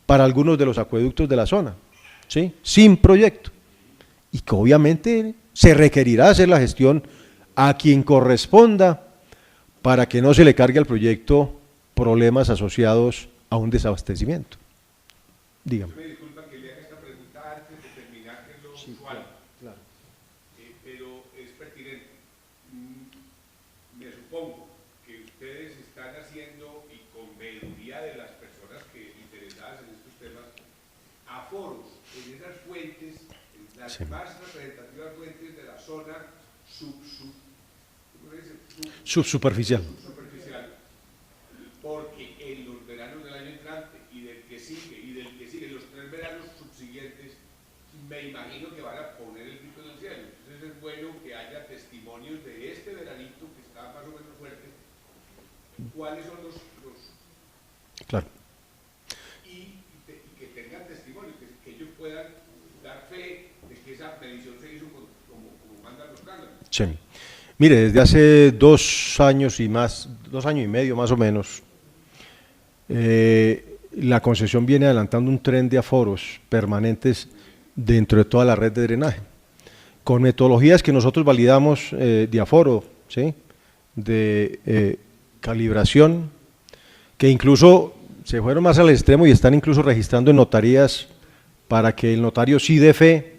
para algunos de los acueductos de la zona, ¿sí?, sin proyecto, y que obviamente se requerirá hacer la gestión a quien corresponda para que no se le cargue al proyecto problemas asociados a un desabastecimiento. Dígame. Me disculpa que le haga esta pregunta antes de terminar en lo usual, claro. Pero es pertinente. Me supongo que ustedes están haciendo, y con veeduría de las personas interesadas en estos temas, aforos en esas fuentes, en las más representativas fuentes de la zona subsuperficial. Porque en los veranos del año entrante y del que sigue, los 3 veranos subsiguientes, me imagino que van a poner el grito en el cielo. Entonces es bueno que haya testimonios de este veranito que está más o menos fuerte. ¿Cuáles son los Claro. Y que tengan testimonios, que ellos puedan dar fe de que esa medición se hizo como mandan los cánones? Sí. Mire, desde hace 2 años y más, 2 años y medio más o menos, la concesión viene adelantando un tren de aforos permanentes dentro de toda la red de drenaje, con metodologías que nosotros validamos de aforo, ¿sí?, de calibración, que incluso se fueron más al extremo y están incluso registrando en notarías para que el notario sí dé fe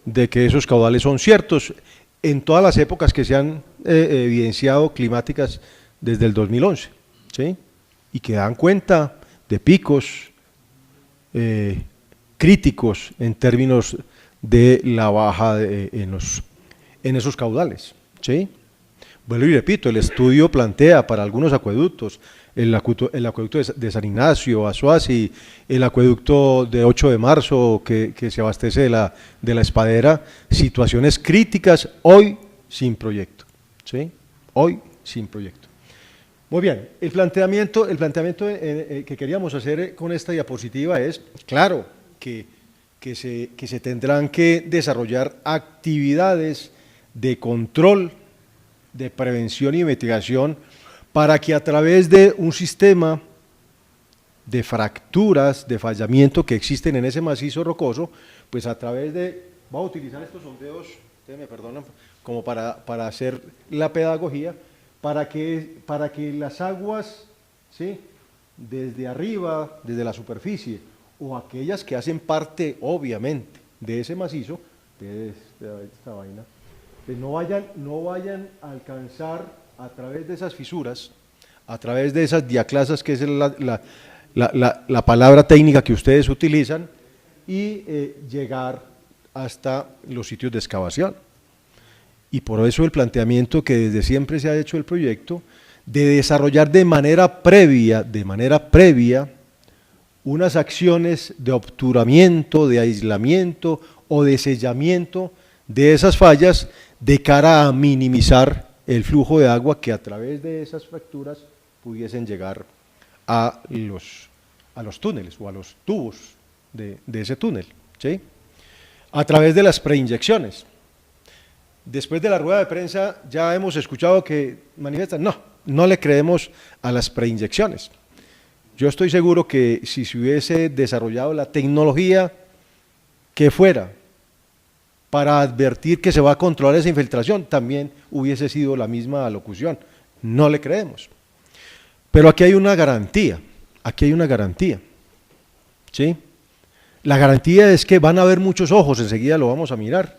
de que esos caudales son ciertos en todas las épocas que se han evidenciado climáticas desde el 2011, ¿sí? Y que dan cuenta de picos críticos en términos de la baja en esos caudales, ¿sí? Vuelvo y repito, el estudio plantea para algunos acueductos, el acueducto de San Ignacio, Azuasi, el acueducto de 8 de marzo que se abastece de la Espadera, situaciones críticas hoy sin proyecto, ¿sí? Hoy sin proyecto. Muy bien, el planteamiento que queríamos hacer con esta diapositiva es, claro, que se tendrán que desarrollar actividades de control, de prevención y mitigación para que a través de un sistema de fracturas, de fallamiento que existen en ese macizo rocoso, pues a través de, voy a utilizar estos sondeos, ustedes me perdonan, como para hacer la pedagogía, para que las aguas, ¿sí?, desde arriba, desde la superficie, o aquellas que hacen parte, obviamente, de ese macizo, de esta vaina, pues no vayan a alcanzar a través de esas fisuras, a través de esas diaclasas, que es la palabra técnica que ustedes utilizan, y llegar hasta los sitios de excavación. Y por eso el planteamiento que desde siempre se ha hecho el proyecto, de desarrollar de manera previa, unas acciones de obturamiento, de aislamiento o de sellamiento de esas fallas de cara a minimizar el flujo de agua que a través de esas fracturas pudiesen llegar a los túneles o a los tubos de ese túnel, ¿sí? A través de las preinyecciones. Después de la rueda de prensa ya hemos escuchado que manifiestan, no le creemos a las preinyecciones. Yo estoy seguro que si se hubiese desarrollado la tecnología que fuera para advertir que se va a controlar esa infiltración, también hubiese sido la misma alocución. No le creemos. Pero aquí hay una garantía, ¿sí? La garantía es que van a haber muchos ojos, enseguida lo vamos a mirar,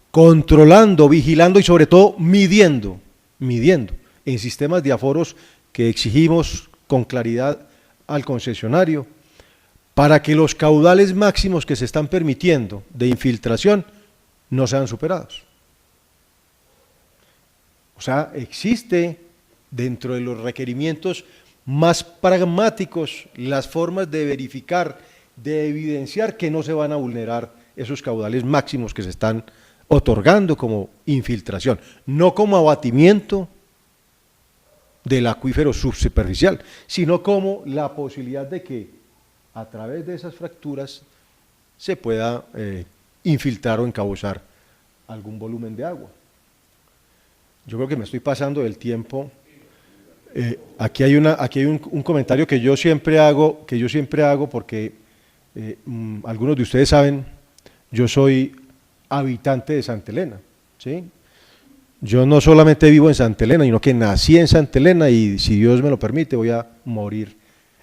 controlando, vigilando y sobre todo midiendo en sistemas de aforos que exigimos con claridad al concesionario, para que los caudales máximos que se están permitiendo de infiltración no sean superados. O sea, existe dentro de los requerimientos más pragmáticos las formas de verificar, de evidenciar que no se van a vulnerar esos caudales máximos que se están otorgando como infiltración, no como abatimiento del acuífero subsuperficial, sino como la posibilidad de que a través de esas fracturas se pueda infiltrar o encabuzar algún volumen de agua. Yo creo que me estoy pasando del tiempo. Aquí hay un comentario que yo siempre hago porque algunos de ustedes saben, yo soy habitante de Santa Elena, ¿sí? Yo no solamente vivo en Santa Elena, sino que nací en Santa Elena y si Dios me lo permite voy a morir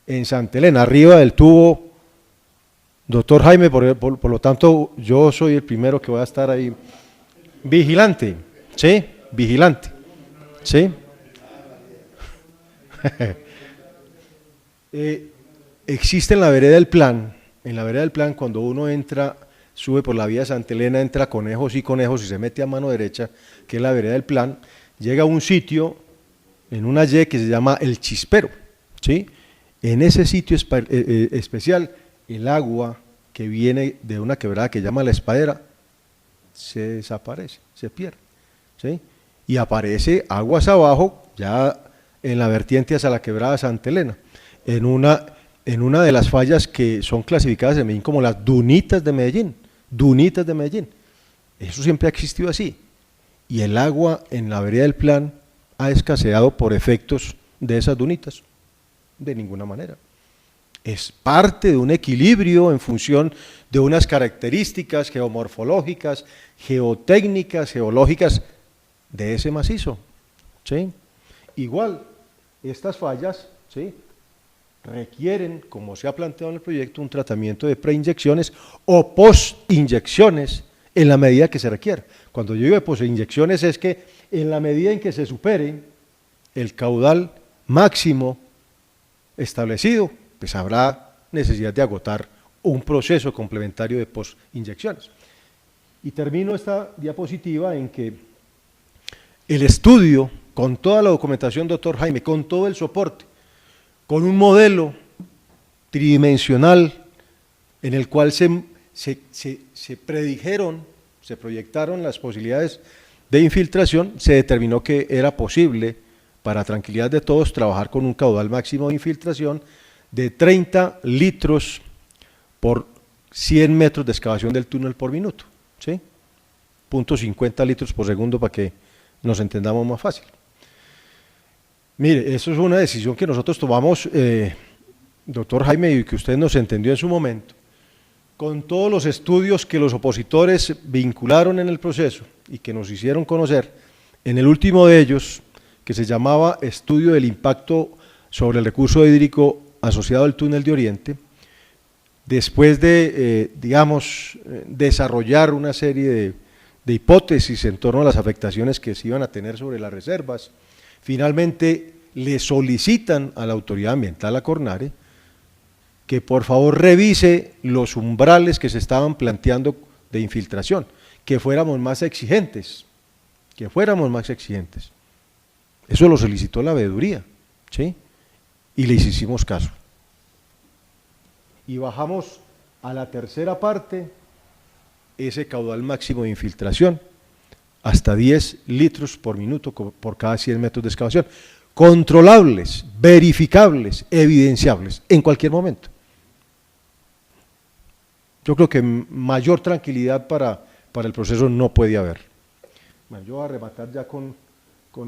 en Santa Elena, arriba del tubo, doctor Jaime, por lo tanto yo soy el primero que voy a estar ahí vigilante, ¿sí? Vigilante, ¿sí? Existe en la vereda del plan, cuando uno entra, sube por la vía de Santa Elena, entra Conejos y se mete a mano derecha, que es la vereda del plan, llega a un sitio en una Y que se llama El Chispero, ¿sí? En ese sitio especial, el agua que viene de una quebrada que se llama La Espadera se desaparece, se pierde, ¿sí? Y aparece aguas abajo, ya en la vertiente hacia la quebrada Santa Elena, en una de las fallas que son clasificadas en Medellín como las dunitas de Medellín. Eso siempre ha existido así. Y el agua en la vereda del plan ha escaseado por efectos de esas dunitas. De ninguna manera. Es parte de un equilibrio en función de unas características geomorfológicas, geotécnicas, geológicas de ese macizo, ¿sí? Igual, estas fallas, ¿sí?, requieren, como se ha planteado en el proyecto, un tratamiento de preinyecciones o postinyecciones en la medida que se requiera. Cuando yo digo posinyecciones es que en la medida en que se supere el caudal máximo establecido, pues habrá necesidad de agotar un proceso complementario de posinyecciones. Y termino esta diapositiva en que el estudio, con toda la documentación, doctor Jaime, con todo el soporte, con un modelo tridimensional en el cual se predijeron, se proyectaron las posibilidades de infiltración, se determinó que era posible, para tranquilidad de todos, trabajar con un caudal máximo de infiltración de 30 litros por 100 metros de excavación del túnel por minuto, ¿sí? 0.50 litros por segundo para que nos entendamos más fácil. Mire, eso es una decisión que nosotros tomamos, doctor Jaime, y que usted nos entendió en su momento, con todos los estudios que los opositores vincularon en el proceso y que nos hicieron conocer. En el último de ellos, que se llamaba Estudio del Impacto sobre el Recurso Hídrico asociado al Túnel de Oriente, después de, desarrollar una serie de hipótesis en torno a las afectaciones que se iban a tener sobre las reservas, finalmente le solicitan a la autoridad ambiental, a Cornare, que por favor revise los umbrales que se estaban planteando de infiltración, que fuéramos más exigentes, Eso lo solicitó la veeduría, ¿sí? Y les hicimos caso. Y bajamos a la tercera parte ese caudal máximo de infiltración, hasta 10 litros por minuto por cada 100 metros de excavación, controlables, verificables, evidenciables, en cualquier momento. Yo creo que mayor tranquilidad para el proceso no puede haber. Bueno, yo voy a rematar ya con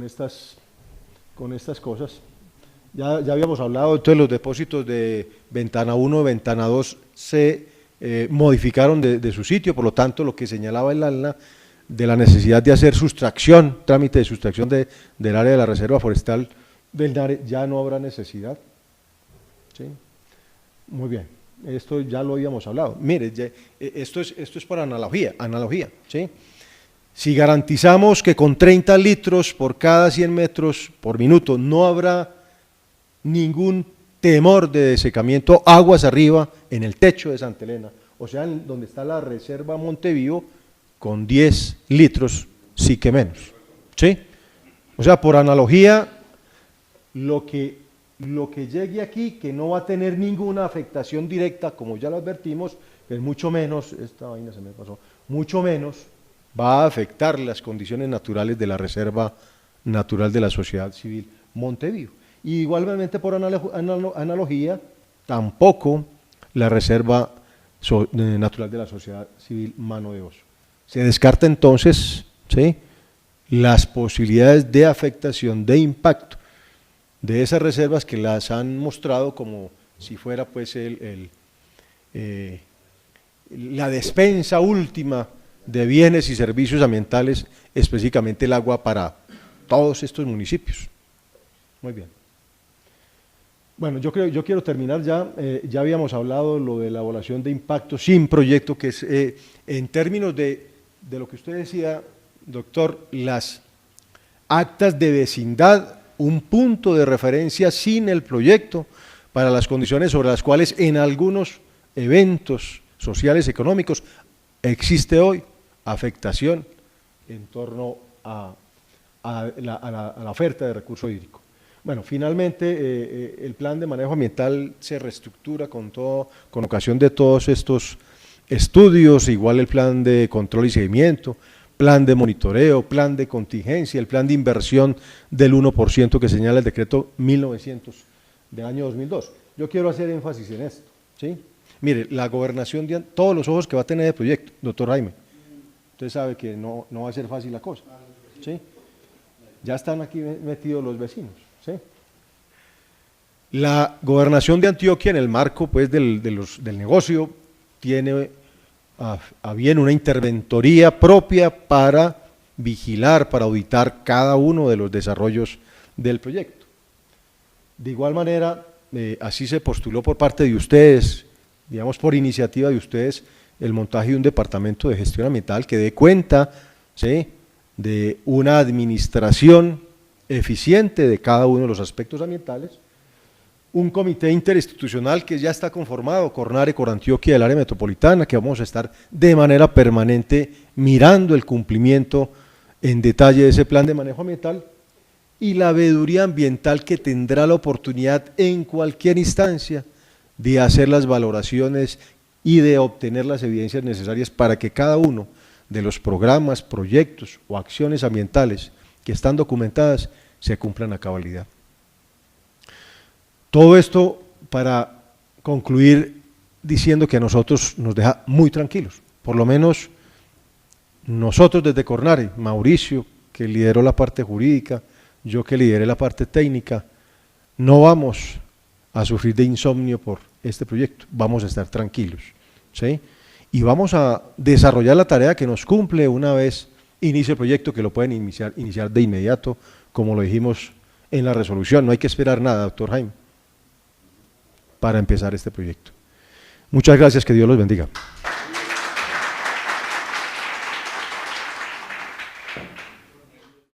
estas cosas. Ya habíamos hablado, entonces los depósitos de Ventana 1 y Ventana 2 se modificaron de su sitio, por lo tanto lo que señalaba el ANLA de la necesidad de hacer sustracción, trámite de sustracción del área de la reserva forestal del NARE, ya no habrá necesidad. ¿Sí? Muy bien, esto ya lo habíamos hablado. Mire, esto es para analogía, ¿sí? Si garantizamos que con 30 litros por cada 100 metros por minuto no habrá ningún temor de desecamiento aguas arriba en el techo de Santa Elena, o sea, donde está la reserva Montevivo, con 10 litros sí que menos, ¿sí? O sea, por analogía, lo que llegue aquí, que no va a tener ninguna afectación directa, como ya lo advertimos, pues mucho menos, esta vaina se me pasó, mucho menos va a afectar las condiciones naturales de la Reserva Natural de la Sociedad Civil Montevivo. Y igualmente por analogía, tampoco la Reserva Natural de la Sociedad Civil Mano de Oso. Se descarta entonces, ¿sí?, las posibilidades de afectación, de impacto de esas reservas que las han mostrado como si fuera pues la despensa última de bienes y servicios ambientales, específicamente el agua para todos estos municipios. Muy bien. Bueno, yo quiero terminar ya. Ya habíamos hablado lo de la evaluación de impacto sin proyecto, que es en términos de lo que usted decía, doctor, las actas de vecindad, un punto de referencia sin el proyecto para las condiciones sobre las cuales en algunos eventos sociales económicos existe hoy afectación en torno a la oferta de recurso hídrico. Bueno, finalmente el plan de manejo ambiental se reestructura con ocasión de todos estos estudios, igual el plan de control y seguimiento, plan de monitoreo, plan de contingencia, el plan de inversión del 1% que señala el decreto 1900 del año 2002. Yo quiero hacer énfasis en esto, ¿sí? Mire, la gobernación, todos los ojos que va a tener el proyecto, doctor Jaime, usted sabe que no va a ser fácil la cosa, ¿sí? Ya están aquí metidos los vecinos, ¿sí? La gobernación de Antioquia, en el marco pues del negocio, tiene a bien una interventoría propia para vigilar, para auditar cada uno de los desarrollos del proyecto. De igual manera, así se postuló por parte de ustedes digamos por iniciativa de ustedes, el montaje de un departamento de gestión ambiental que dé cuenta, ¿sí?, de una administración eficiente de cada uno de los aspectos ambientales, un comité interinstitucional que ya está conformado, Cornare, Corantioquia del área metropolitana, que vamos a estar de manera permanente mirando el cumplimiento en detalle de ese plan de manejo ambiental, y la veeduría ambiental que tendrá la oportunidad en cualquier instancia de hacer las valoraciones y de obtener las evidencias necesarias para que cada uno de los programas, proyectos o acciones ambientales que están documentadas se cumplan a cabalidad. Todo esto para concluir diciendo que a nosotros nos deja muy tranquilos, por lo menos nosotros desde Cornare, Mauricio, que lideró la parte jurídica, yo que lideré la parte técnica, no vamos a sufrir de insomnio por este proyecto, vamos a estar tranquilos, ¿sí? Y vamos a desarrollar la tarea que nos cumple una vez inicie el proyecto, que lo pueden iniciar de inmediato, como lo dijimos en la resolución, no hay que esperar nada, doctor Jaime, para empezar este proyecto. Muchas gracias, que Dios los bendiga.